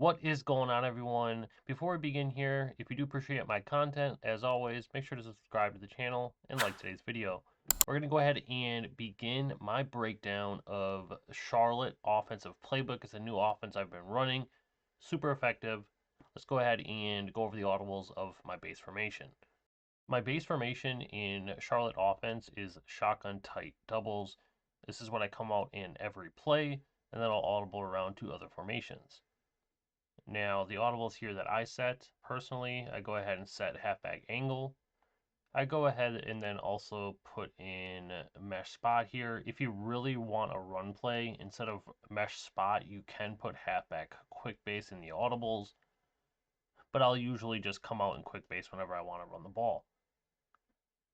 What is going on, everyone? Before we begin here, if you do appreciate my content, as always, make sure to subscribe to the channel and like today's video. We're going to go ahead and begin my breakdown of Charlotte Offensive Playbook. It's a new offense I've been running. Super effective. Let's go ahead and go over the audibles of my base formation. My base formation in Charlotte offense is shotgun tight doubles. This is what I come out in every play, and then I'll audible around to other formations. Now, the audibles here that I set, personally, I go ahead and set halfback angle. I go ahead and then also put in mesh spot here. If you really want a run play, instead of mesh spot, you can put halfback quick base in the audibles, but I'll usually just come out in quick base whenever I want to run the ball.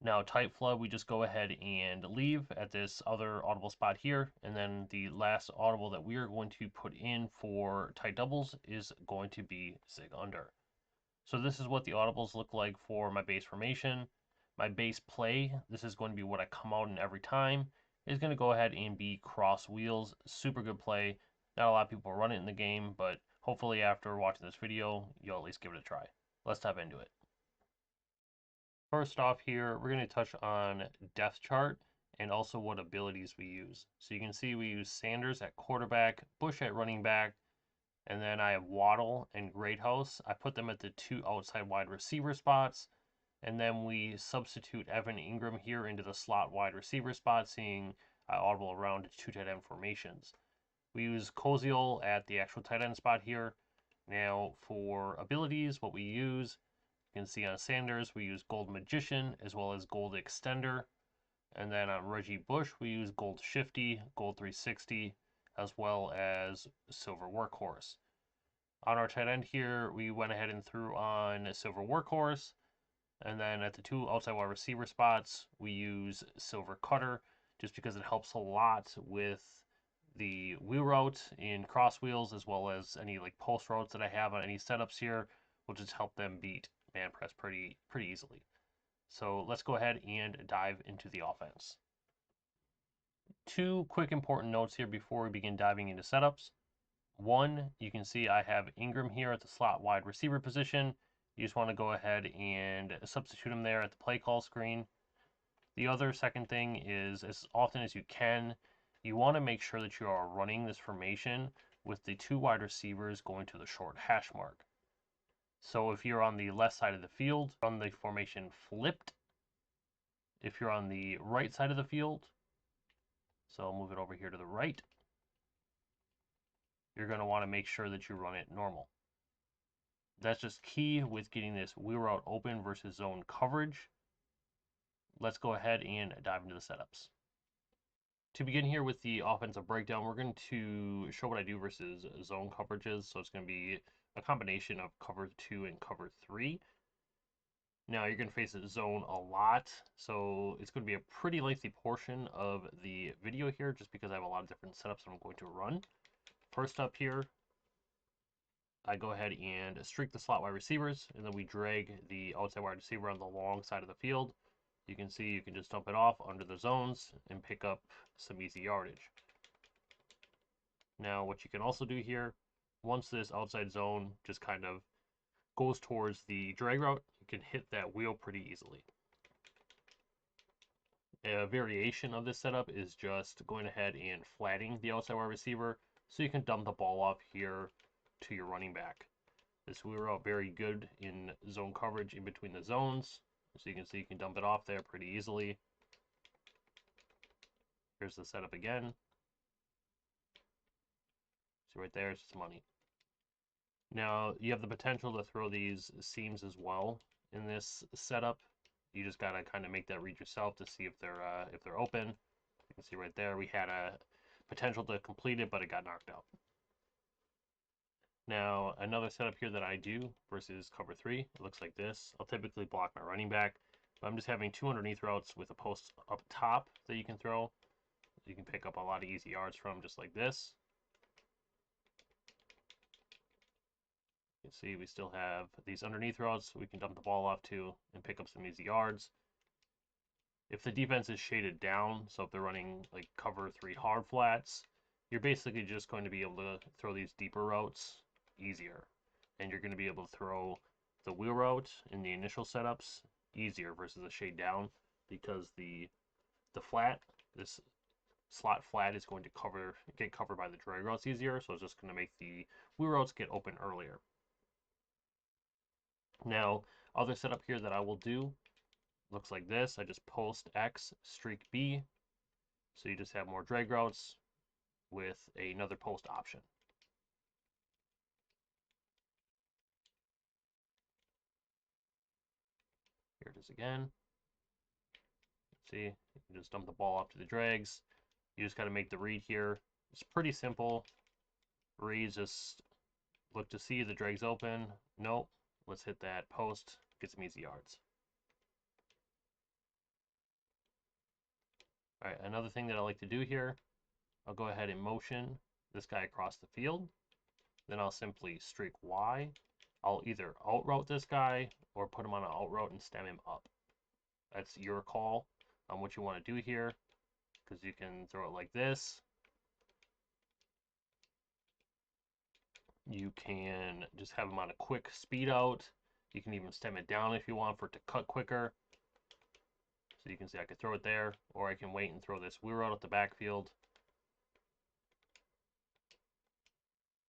Now, tight flood, we just go ahead and leave at this other audible spot here. And then the last audible that we are going to put in for tight doubles is going to be zig under. So this is what the audibles look like for my base formation. My base play, this is going to be what I come out in every time, is going to go ahead and be cross wheels. Super good play. Not a lot of people run it in the game, but hopefully after watching this video, you'll at least give it a try. Let's dive into it. First off here, we're going to touch on depth chart and also what abilities we use. So you can see we use Sanders at quarterback, Bush at running back, and then I have Waddle and Greathouse. I put them at the two outside wide receiver spots, and then we substitute Evan Ingram here into the slot wide receiver spot, seeing I audible around to two tight end formations. We use Koziel at the actual tight end spot here. Now for abilities, what we use, you can see on Sanders, we use Gold Magician as well as Gold Extender. And then on Reggie Bush, we use Gold Shifty, Gold 360, as well as Silver Workhorse. On our tight end here, we went ahead and threw on Silver Workhorse. And then at the two outside wide receiver spots, we use Silver Cutter, just because it helps a lot with the wheel route in cross wheels, as well as any like post routes that I have on any setups here, will just help them beat man press pretty easily. So let's go ahead and dive into the offense. Two quick important notes here before we begin diving into setups. One, you can see I have Ingram here at the slot wide receiver position. You just want to go ahead and substitute him there at the play call screen. The other second thing is, as often as you can, you want to make sure that you are running this formation with the two wide receivers going to the short hash mark. So if you're on the left side of the field, run the formation flipped. If you're on the right side of the field, so I'll move it over here to the right, you're going to want to make sure that you run it normal. That's just key with getting this wheel route open versus zone coverage. Let's go ahead and dive into the setups. To begin here with the offensive breakdown, we're going to show what I do versus zone coverages. So it's going to be a combination of cover 2 and cover 3. Now you're going to face a zone a lot, so it's going to be a pretty lengthy portion of the video here just because I have a lot of different setups that I'm going to run. First up here, I go ahead and streak the slot wide receivers, and then we drag the outside wide receiver on the long side of the field. You can see you can just dump it off under the zones and pick up some easy yardage. Now what you can also do here, once this outside zone just kind of goes towards the drag route, you can hit that wheel pretty easily. A variation of this setup is just going ahead and flattening the outside wide receiver so you can dump the ball off here to your running back. This wheel route very good in zone coverage in between the zones. So you can see you can dump it off there pretty easily. Here's the setup again. See right there, it's just money. Now you have the potential to throw these seams as well in this setup. You just gotta kind of make that read yourself to see if they're open. You can see right there we had a potential to complete it, but it got knocked out. Now, another setup here that I do versus cover 3, it looks like this. I'll typically block my running back, but I'm just having two underneath routes with a post up top that you can throw. You can pick up a lot of easy yards from, just like this. You can see we still have these underneath routes we can dump the ball off to and pick up some easy yards. If the defense is shaded down, so if they're running like cover 3 hard flats, you're basically just going to be able to throw these deeper routes easier. And you're going to be able to throw the wheel route in the initial setups easier versus a shade down, because the flat, this slot flat, is going to get covered by the drag routes easier, so it's just going to make the wheel routes get open earlier. Now, other setup here that I will do looks like this. I just post X, streak B, so you just have more drag routes with another post option. Here it is again. See, you just dump the ball up to the drags. You just got to make the read here. It's pretty simple. Reads, just look to see the drag's open. Nope. Let's hit that post. Get some easy yards. All right, another thing that I like to do here, I'll go ahead and motion this guy across the field. Then I'll simply streak Y. I'll either out route this guy or put him on an out route and stem him up. That's your call on what you want to do here, because you can throw it like this. You can just have him on a quick speed out. You can even stem it down if you want for it to cut quicker. So you can see I could throw it there, or I can wait and throw this wheel route at the backfield.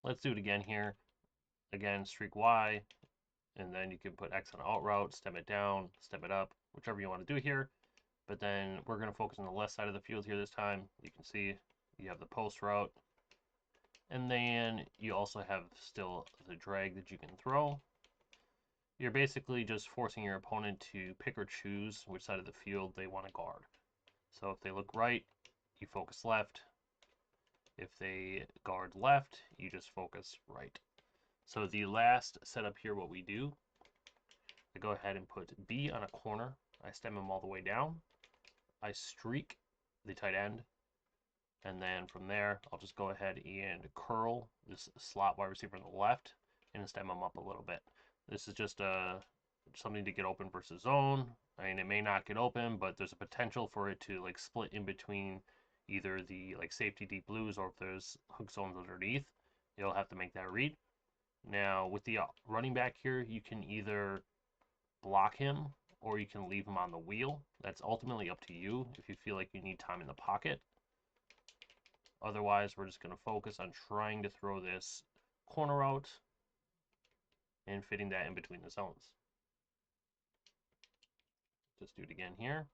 Let's do it again here. Again, streak Y, and then you can put X on out route, stem it down, stem it up, whichever you want to do here. But then we're going to focus on the left side of the field here this time. You can see you have the post route, and then you also have still the drag that you can throw. You're basically just forcing your opponent to pick or choose which side of the field they want to guard. So if they look right, you focus left. If they guard left, you just focus right. So the last setup here, what we do, I go ahead and put B on a corner. I stem him all the way down. I streak the tight end. And then from there, I'll just go ahead and curl this slot wide receiver on the left and stem him up a little bit. This is just something to get open versus zone. I mean, it may not get open, but there's a potential for it to like split in between either the like safety deep blues, or if there's hook zones underneath, you'll have to make that read. Now with the running back here, you can either block him or you can leave him on the wheel. That's ultimately up to you if you feel like you need time in the pocket. Otherwise, we're just going to focus on trying to throw this corner out and fitting that in between the zones. Just do it again here.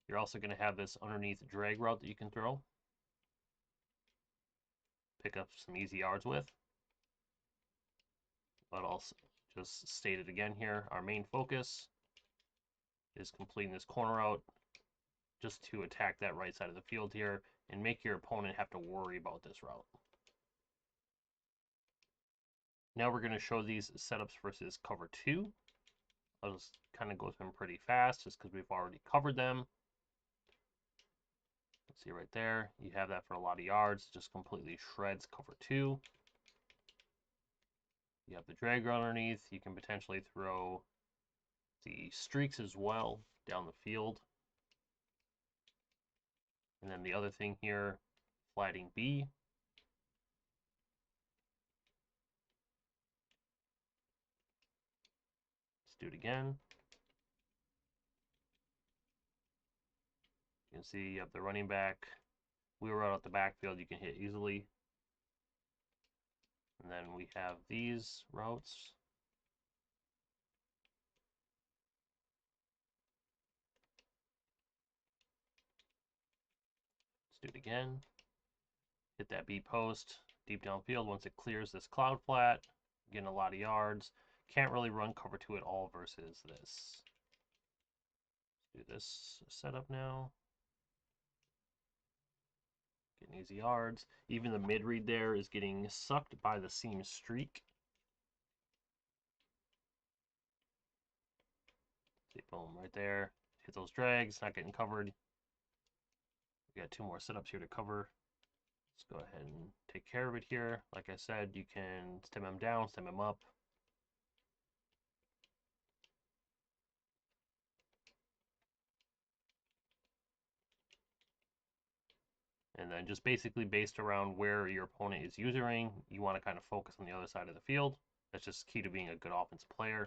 You're also going to have this underneath drag route that you can throw. Pick up some easy yards with. But I'll just state it again here. Our main focus is completing this corner out just to attack that right side of the field here and make your opponent have to worry about this route. Now we're going to show these setups versus cover 2. I'll just kind of go through them pretty fast just because we've already covered them. See right there, you have that for a lot of yards, just completely shreds cover 2. You have the drag route underneath. You can potentially throw the streaks as well down the field. And then the other thing here, flatting B. Let's do it again. You can see you have the running back wheel route out the backfield you can hit easily. And then we have these routes. Let's do it again. Hit that B post deep downfield. Once it clears this cloud flat, getting a lot of yards. Can't really run cover 2 at all versus this. Let's do this setup now. Getting easy yards. Even the mid read there is getting sucked by the seam streak. See, boom, right there. Hit those drags, not getting covered. We got 2 more setups here to cover. Let's go ahead and take care of it here. Like I said, you can stem him down, stem him up. And then just basically based around where your opponent is using, you want to kind of focus on the other side of the field. That's just key to being a good offensive player.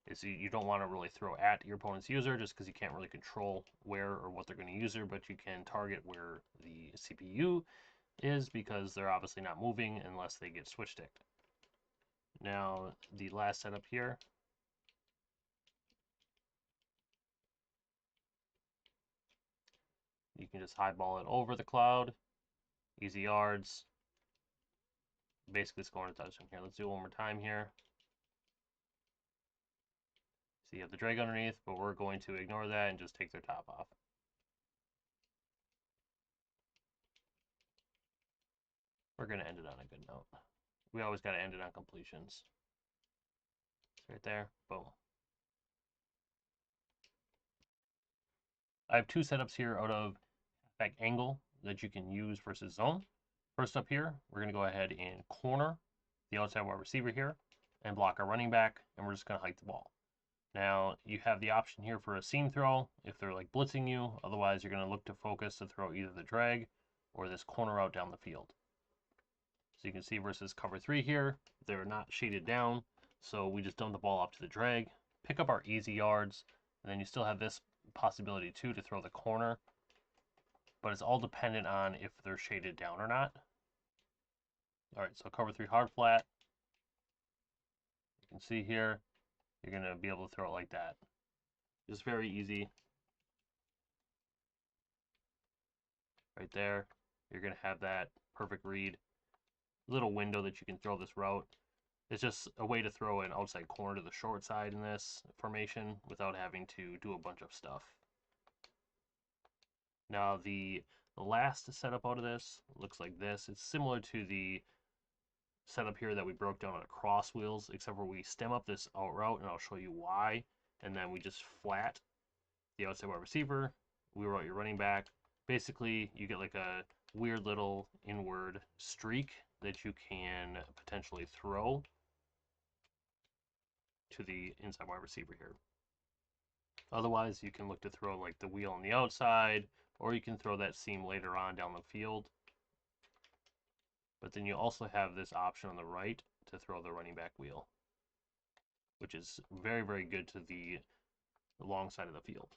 Is you don't want to really throw at your opponent's user just because you can't really control where or what they're going to use, but you can target where the CPU is because they're obviously not moving unless they get switch sticked. Now, the last setup here. You can just highball it over the cloud. Easy yards. Basically scoring a touchdown here. Let's do it one more time here. So you have the drag underneath, but we're going to ignore that and just take their top off. We're going to end it on a good note. We always got to end it on completions. It's right there. Boom. I have two setups here out of halfback angle that you can use versus zone. First up here, we're going to go ahead and corner the outside wide receiver here and block our running back, and we're just going to hike the ball. Now, you have the option here for a seam throw if they're like blitzing you. Otherwise, you're going to look to focus to throw either the drag or this corner out down the field. So you can see versus cover 3 here, they're not shaded down. So we just dump the ball up to the drag, pick up our easy yards, and then you still have this possibility too to throw the corner. But it's all dependent on if they're shaded down or not. All right, so cover 3 hard flat. You can see here, you're going to be able to throw it like that. Just very easy. Right there, you're going to have that perfect read. Little window that you can throw this route. It's just a way to throw an outside corner to the short side in this formation without having to do a bunch of stuff. Now the last setup out of this looks like this. It's similar to the setup here that we broke down on the cross wheels, except for we stem up this out route, and I'll show you why. And then we just flat the outside wide receiver. We route your running back. Basically, you get like a weird little inward streak that you can potentially throw to the inside wide receiver here. Otherwise, you can look to throw like the wheel on the outside, or you can throw that seam later on down the field. But then you also have this option on the right to throw the running back wheel, which is very, very good to the long side of the field.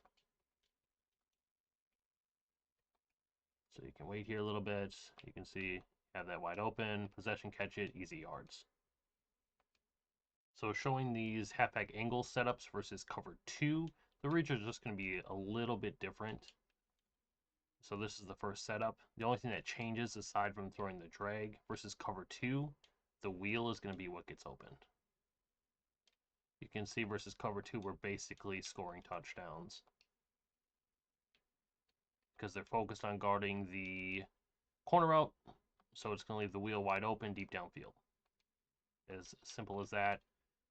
So you can wait here a little bit. You can see, have that wide open, possession, catch it, easy yards. So showing these halfback angle setups versus cover 2, the reads are just going to be a little bit different. So this is the first setup. The only thing that changes aside from throwing the drag versus cover 2, the wheel is going to be what gets opened. You can see versus cover 2, we're basically scoring touchdowns because they're focused on guarding the corner route, so it's going to leave the wheel wide open deep downfield. As simple as that.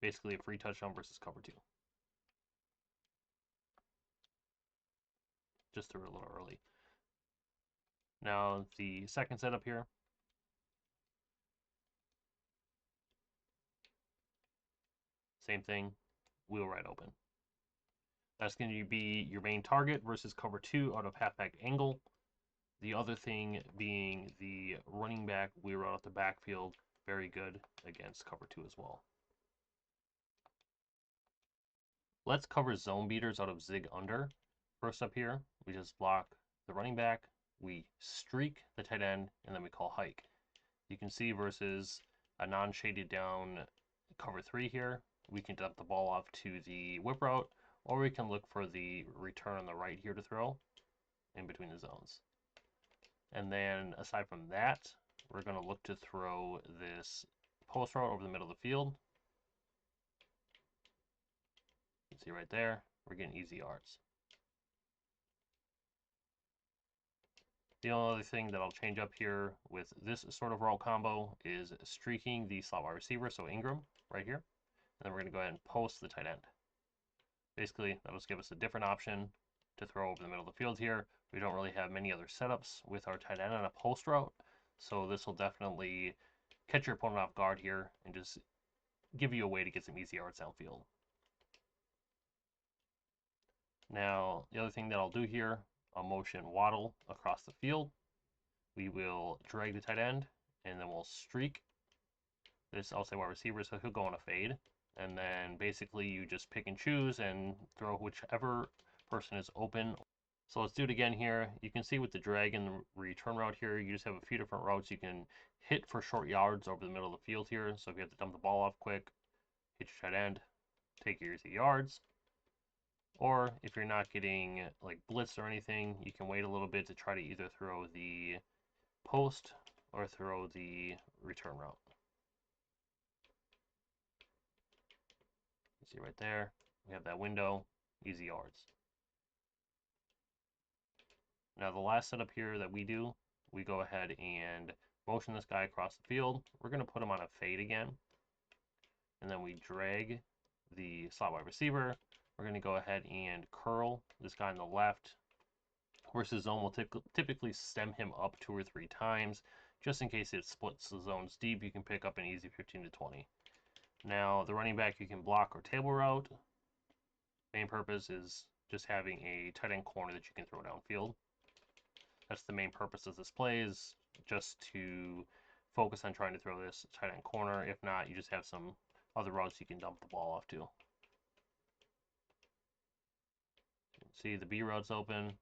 Basically a free touchdown versus cover 2. Just threw it a little early. Now the second setup here. Same thing, wheel right open. That's going to be your main target versus cover 2 out of halfback angle. The other thing being the running back wheel out of the backfield, very good against cover 2 as well. Let's cover zone beaters out of zig under. First up here, we just block the running back, we streak the tight end, and then we call hike. You can see versus a non-shaded down cover 3 here, we can dump the ball off to the whip route, or we can look for the return on the right here to throw in between the zones. And then aside from that, we're going to look to throw this post route over the middle of the field. You can see right there, we're getting easy yards. The only other thing that I'll change up here with this sort of route combo is streaking the slot wide receiver, so Ingram right here. And then we're going to go ahead and post the tight end. Basically, that'll just give us a different option to throw over the middle of the field here. We don't really have many other setups with our tight end on a post route, so this will definitely catch your opponent off guard here and just give you a way to get some easy yards downfield. Now, the other thing that I'll do here, I'll motion waddle across the field. we will drag the tight end, and then we'll streak this outside wide receiver, so he'll go on a fade. And then basically you just pick and choose and throw whichever person is open. So let's do it again here. You can see with the drag and the return route here, you just have a few different routes you can hit for short yards over the middle of the field here. So if you have to dump the ball off quick, hit your tight end, take your easy yards. Or if you're not getting like blitz or anything, you can wait a little bit to try to either throw the post or throw the return route. You see right there, we have that window, easy yards. Now the last setup here that we do, we go ahead and motion this guy across the field. We're going to put him on a fade again. And then we drag the slot wide receiver. We're going to go ahead and curl this guy on the left. Versus zone will typically stem him up 2 or 3 times. Just in case it splits the zones deep, you can pick up an easy 15 to 20. Now the running back you can block or table route. Main purpose is just having a tight end corner that you can throw downfield. That's the main purpose of this play, is just to focus on trying to throw this tight end corner. If not, you just have some other routes you can dump the ball off to. See, the B route's open.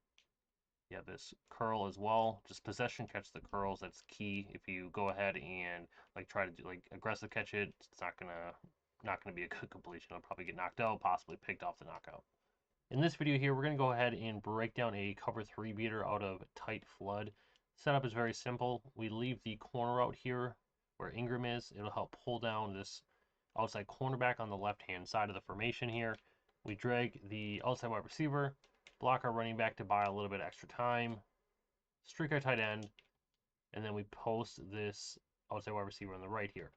You have this curl as well. Just possession catch the curls. That's key. If you go ahead and like try to do like aggressive catch it, it's not gonna be a good completion. It'll probably get knocked out, possibly picked off the knockout. In this video here, we're going to go ahead and break down a cover 3 beater out of tight flood. Setup is very simple. We leave the corner out here where Ingram is. It'll help pull down this outside cornerback on the left-hand side of the formation here. We drag the outside wide receiver, block our running back to buy a little bit extra time, streak our tight end, and then we post this outside wide receiver on the right here.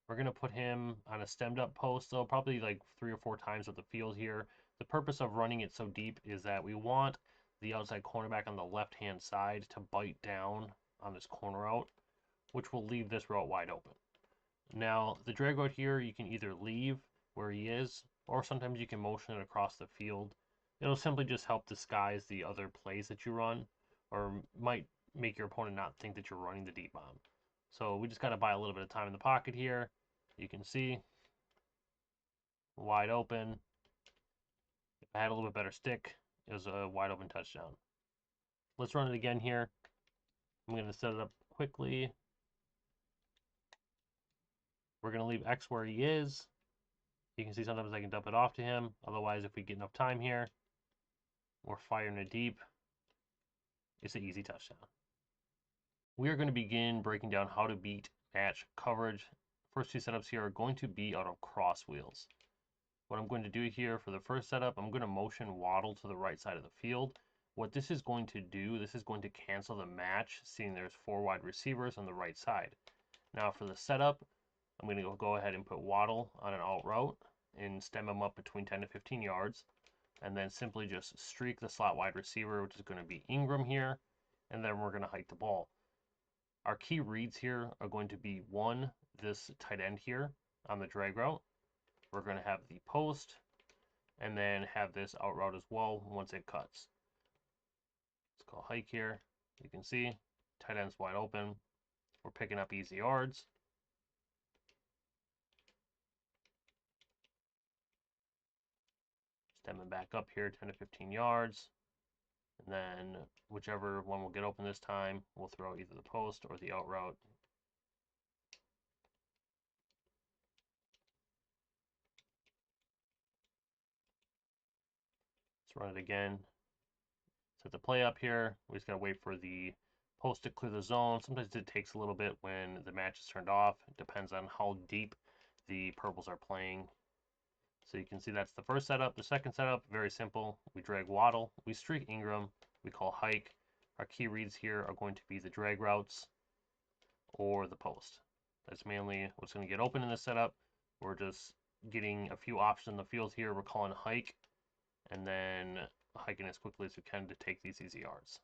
We're going to put him on a stemmed up post, so probably like 3 or 4 times up the field here. The purpose of running it so deep is that we want the outside cornerback on the left-hand side to bite down on this corner route, which will leave this route wide open. Now, the drag route here, you can either leave where he is, or sometimes you can motion it across the field. It'll simply just help disguise the other plays that you run, or might make your opponent not think that you're running the deep bomb. So we just got to buy a little bit of time in the pocket here. You can see, wide open. If I had a little bit better stick, it was a wide open touchdown. Let's run it again here. I'm going to set it up quickly. We're going to leave X where he is. You can see sometimes I can dump it off to him. Otherwise, if we get enough time here, we're firing it deep. It's an easy touchdown. We are going to begin breaking down how to beat match coverage. First 2 setups here are going to be out of cross wheels. What I'm going to do here for the first setup, I'm going to motion waddle to the right side of the field. What this is going to do, this is going to cancel the match, seeing there's 4 wide receivers on the right side. Now for the setup, I'm going to go ahead and put waddle on an alt route and stem him up between 10 to 15 yards. And then simply just streak the slot wide receiver, which is going to be Ingram here. And then we're going to hike the ball. Our key reads here are going to be 1, this tight end here on the drag route. We're going to have the post, and then have this out route as well once it cuts. Let's call hike here. You can see tight end's wide open. We're picking up easy yards. Stemming back up here 10 to 15 yards. And then whichever one will get open this time, we'll throw either the post or the out route. Let's run it again. Set the play up here. We just gotta wait for the post to clear the zone. Sometimes it takes a little bit when the match is turned off. It depends on how deep the purples are playing. So you can see that's the first setup. The second setup, very simple. We drag waddle, we streak Ingram, we call hike. Our key reads here are going to be the drag routes or the post. That's mainly what's going to get open in this setup. We're just getting a few options in the field here. We're calling hike, and then hiking as quickly as we can to take these easy yards.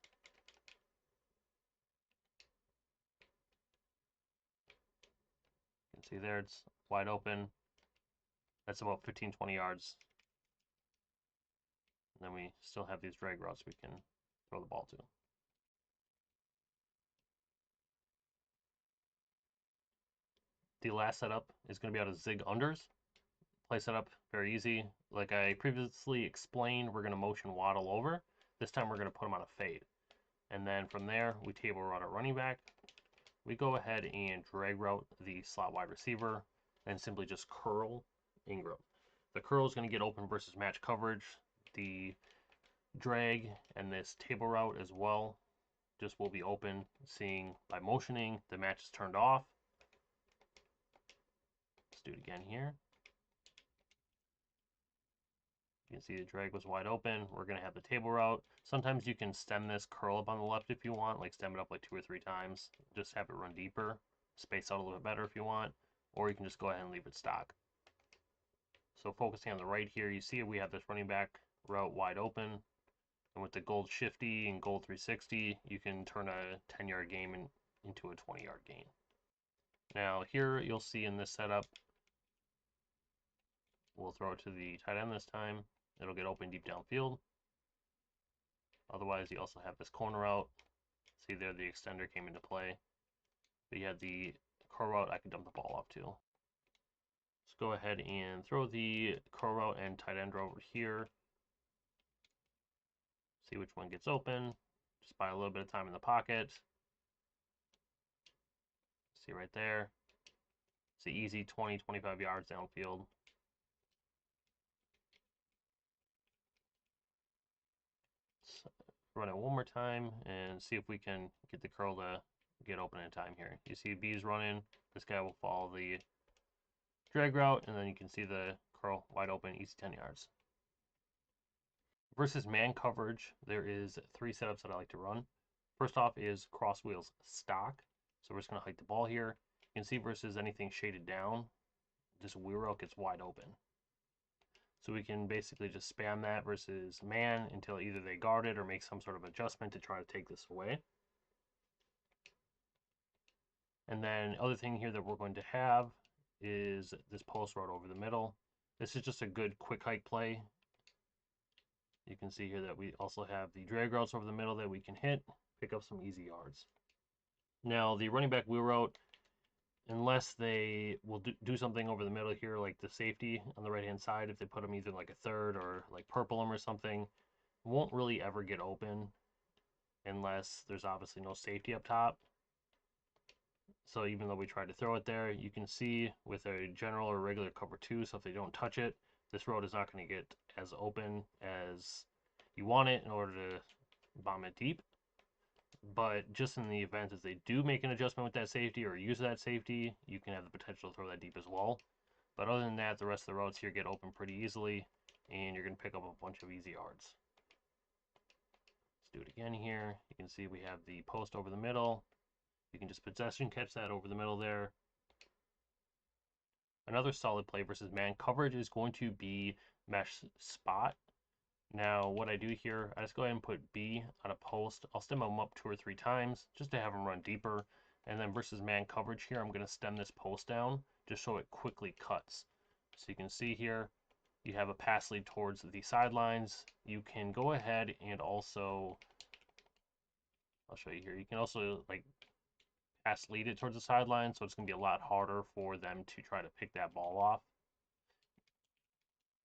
You can see there it's wide open. That's about 15, 20 yards. And then we still have these drag routes we can throw the ball to. The last setup is going to be out of zig unders. Play setup, very easy. Like I previously explained, we're going to motion waddle over. This time we're going to put them on a fade. And then from there, we table route our running back. We go ahead and drag route the slot wide receiver, and simply just curl Ingram. The curl is going to get open versus match coverage. The drag and this table route as well just will be open, seeing by motioning the match is turned off. Let's do it again here. You can see the drag was wide open. We're going to have the table route. Sometimes you can stem this curl up on the left if you want, like stem it up like 2 or 3 times. Just have it run deeper, space out a little bit better if you want, or you can just go ahead and leave it stock. So focusing on the right here, you see we have this running back route wide open. And with the gold shifty and gold 360, you can turn a 10-yard gain into a 20-yard gain. Now here you'll see in this setup, we'll throw it to the tight end this time. It'll get open deep downfield. Otherwise, you also have this corner route. See there, the extender came into play. But you have the curl route I can dump the ball off to. Let's go ahead and throw the curl route and tight end over here. See which one gets open. Just buy a little bit of time in the pocket. See right there. It's an easy 20, 25 yards downfield. Run it one more time and see if we can get the curl to get open in time here. You see B's running. This guy will follow the drag route, and then you can see the curl wide open, easy 10 yards. Versus man coverage, there is 3 setups that I like to run. First off is cross wheels stock. So we're just going to hike the ball here. You can see versus anything shaded down, this wheel route gets wide open. So we can basically just spam that versus man until either they guard it or make some sort of adjustment to try to take this away. And then other thing here that we're going to have is this post route over the middle. This is just a good quick hike play. You can see here that we also have the drag routes over the middle that we can hit, pick up some easy yards. Now the running back wheel route, unless they will do something over the middle here, like the safety on the right hand side, if they put them either like a third or like purple them or something, won't really ever get open unless there's obviously no safety up top. So even though we tried to throw it there, you can see with a general or regular cover 2, so if they don't touch it, this road is not going to get as open as you want it in order to bomb it deep. But just in the event that they do make an adjustment with that safety or use that safety, you can have the potential to throw that deep as well. But other than that, the rest of the routes here get open pretty easily, and you're going to pick up a bunch of easy yards. Let's do it again here. You can see we have the post over the middle. You can just possession catch that over the middle there. Another solid play versus man coverage is going to be mesh spot. Now, what I do here, I just go ahead and put B on a post. I'll stem them up 2 or 3 times just to have them run deeper. And then versus man coverage here, I'm going to stem this post down just so it quickly cuts. So you can see here, you have a pass lead towards the sidelines. You can go ahead and also, I'll show you here, you can also like pass lead it towards the sideline, so it's going to be a lot harder for them to try to pick that ball off.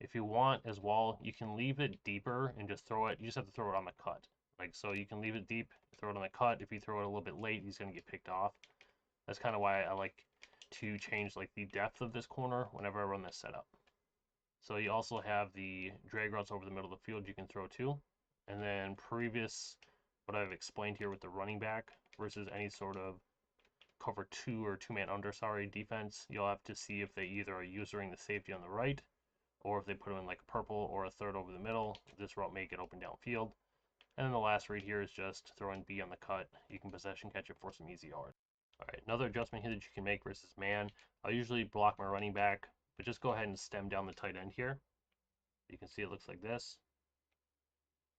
If you want as well, you can leave it deeper and just throw it. You just have to throw it on the cut. Like, so you can leave it deep, throw it on the cut. If you throw it a little bit late, he's going to get picked off. That's kind of why I like to change like the depth of this corner whenever I run this setup. So you also have the drag routes over the middle of the field you can throw too. And then previous, what I've explained here with the running back versus any sort of cover 2 or 2-man under, defense, you'll have to see if they either are using the safety on the right, or if they put them in like a purple or a third over the middle. This route may get open downfield. And then the last read here is just throwing B on the cut. You can possession catch it for some easy yards. All right, another adjustment here that you can make versus man. I'll usually block my running back, but just go ahead and stem down the tight end here. You can see it looks like this.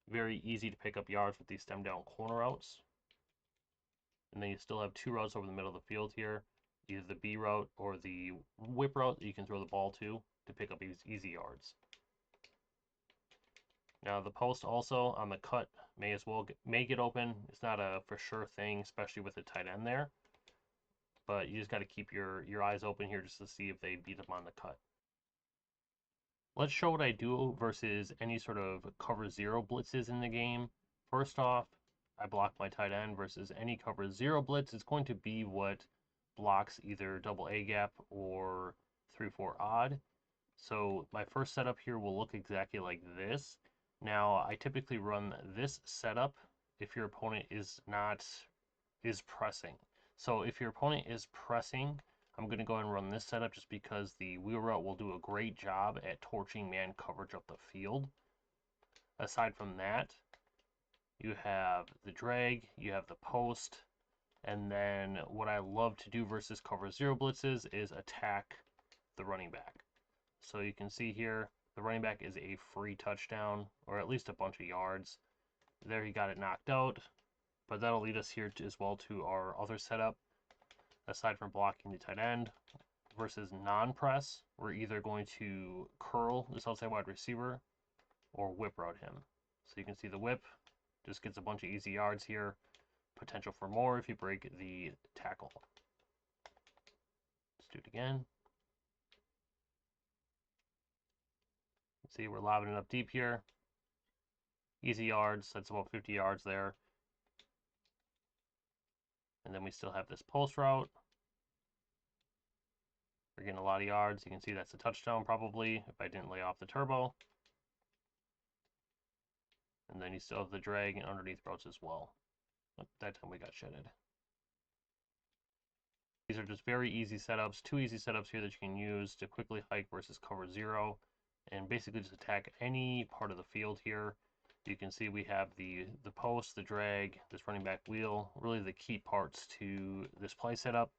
Very easy to pick up yards with these stem down corner routes. And then you still have 2 routes over the middle of the field here, either the B route or the whip route that you can throw the ball to pick up these easy yards. Now the post also on the cut may get open. It's not a for sure thing, especially with the tight end there. but you just got to keep your eyes open here just to see if they beat them on the cut. Let's show what I do versus any sort of cover zero blitzes in the game. First off, I block my tight end versus any cover zero blitz. It's going to be what blocks either double A gap or 3-4 odd. So my first setup here will look exactly like this. Now I typically run this setup if your opponent is pressing. So if your opponent is pressing, I'm going to go ahead and run this setup just because the wheel route will do a great job at torching man coverage up the field. Aside from that, you have the drag, you have the post, and then what I love to do versus cover zero blitzes is attack the running back. So you can see here, the running back is a free touchdown, or at least a bunch of yards. There he got it knocked out, but that'll lead us here as well to our other setup. Aside from blocking the tight end versus non-press, we're either going to curl this outside wide receiver or whip route him. So you can see the whip just gets a bunch of easy yards here. Potential for more if you break the tackle. Let's do it again. See, we're lobbing it up deep here. Easy yards, that's about 50 yards there. And then we still have this post route. We're getting a lot of yards. You can see that's a touchdown probably if I didn't lay off the turbo. And then you still have the drag and underneath routes as well. But that time we got shedded. These are just very easy setups, 2 easy setups here that you can use to quickly hike versus cover zero and basically just attack any part of the field here. You can see we have the post, the drag, this running back wheel, really the key parts to this play setup.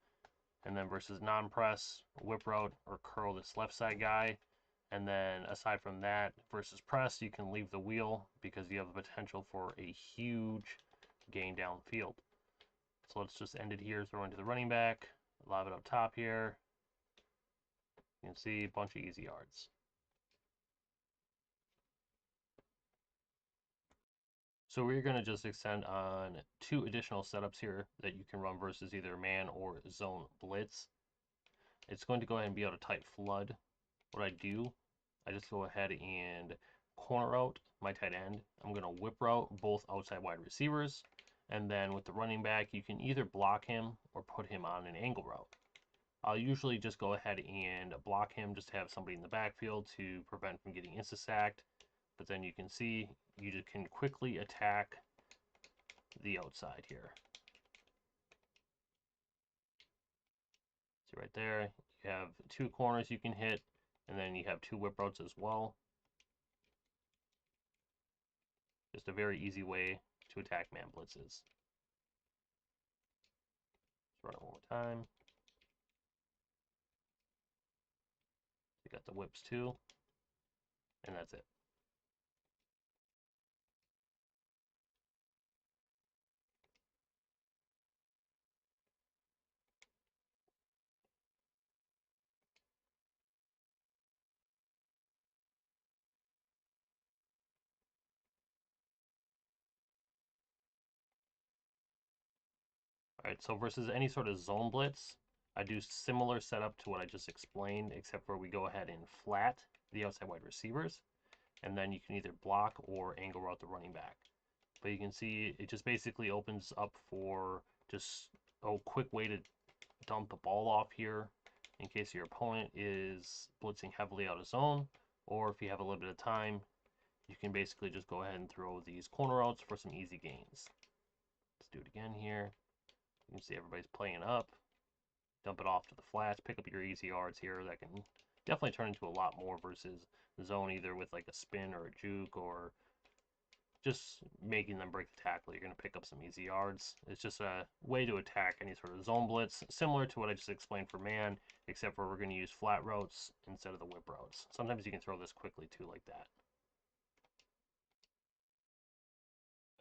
And then versus non-press, whip route, or curl this left side guy. And then aside from that, versus press, you can leave the wheel because you have the potential for a huge gain downfield. So let's just end it here, throw into the running back, lob it up top here. You can see a bunch of easy yards. So we're going to just extend on 2 additional setups here that you can run versus either man or zone blitz. It's going to go ahead and be able to tight flood. What I do, I just go ahead and corner out my tight end. I'm going to whip route both outside wide receivers. And then with the running back, you can either block him or put him on an angle route. I'll usually just go ahead and block him just to have somebody in the backfield to prevent from getting insta-sacked. But then you can see you just can quickly attack the outside here. See right there, you have 2 corners you can hit, and then you have 2 whip routes as well. Just a very easy way to attack man blitzes. Let's run it one more time. You got the whips too, and that's it. Alright, so versus any sort of zone blitz, I do similar setup to what I just explained, except for we go ahead and flat the outside wide receivers, and then you can either block or angle route the running back. But you can see it just basically opens up for just a quick way to dump the ball off here in case your opponent is blitzing heavily out of zone, or if you have a little bit of time, you can basically just go ahead and throw these corner routes for some easy gains. Let's do it again here. You can see everybody's playing up. Dump it off to the flats, pick up your easy yards here. That can definitely turn into a lot more versus zone, either with like a spin or a juke or just making them break the tackle. You're going to pick up some easy yards. It's just a way to attack any sort of zone blitz, similar to what I just explained for man, except for we're going to use flat routes instead of the whip routes. Sometimes you can throw this quickly too, like that.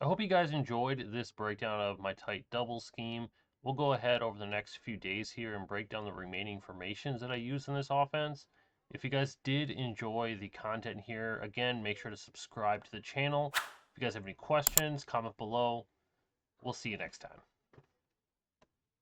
I hope you guys enjoyed this breakdown of my tight double scheme. We'll go ahead over the next few days here and break down the remaining formations that I use in this offense. If you guys did enjoy the content here, again, make sure to subscribe to the channel. If you guys have any questions, comment below. We'll see you next time.